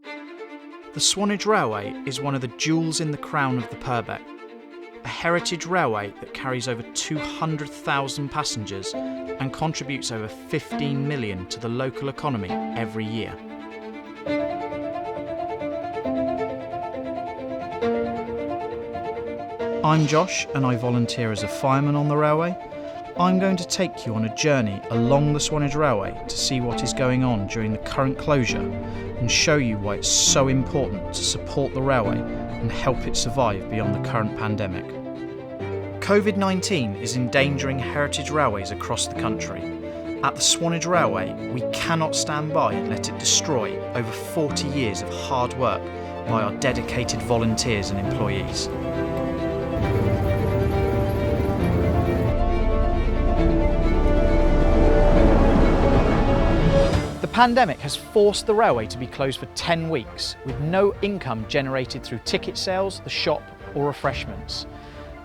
The Swanage Railway is one of the jewels in the crown of the Purbeck, a heritage railway that carries over 200,000 passengers and contributes over 15 million to the local economy every year. I'm Josh and I volunteer as a fireman on the railway. I'm going to take you on a journey along the Swanage Railway to see what is going on during the current closure and show you why it's so important to support the railway and help it survive beyond the current pandemic. COVID-19 is endangering heritage railways across the country. At the Swanage Railway, we cannot stand by and let it destroy over 40 years of hard work by our dedicated volunteers and employees. The pandemic has forced the railway to be closed for 10 weeks, with no income generated through ticket sales, the shop or refreshments.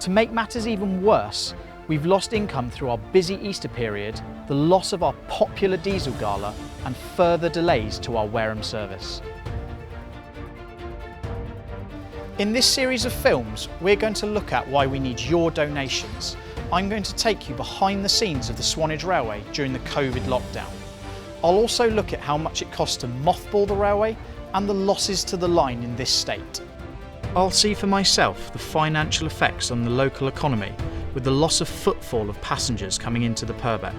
To make matters even worse, we've lost income through our busy Easter period, the loss of our popular diesel gala and further delays to our Wareham service. In this series of films, we're going to look at why we need your donations. I'm going to take you behind the scenes of the Swanage Railway during the COVID lockdown. I'll also look at how much it costs to mothball the railway and the losses to the line in this state. I'll see for myself the financial effects on the local economy with the loss of footfall of passengers coming into the Purbeck.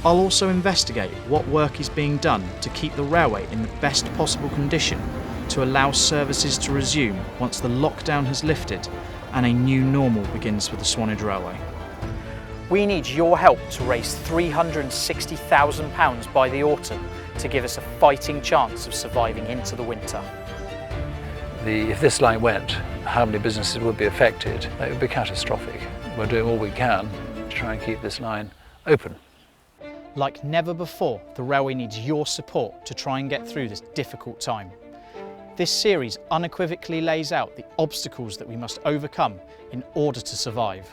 I'll also investigate what work is being done to keep the railway in the best possible condition to allow services to resume once the lockdown has lifted and a new normal begins for the Swanage Railway. We need your help to raise £360,000 by the autumn to give us a fighting chance of surviving into the winter. If this line went, how many businesses would be affected? It would be catastrophic. We're doing all we can to try and keep this line open. Like never before, the railway needs your support to try and get through this difficult time. This series unequivocally lays out the obstacles that we must overcome in order to survive.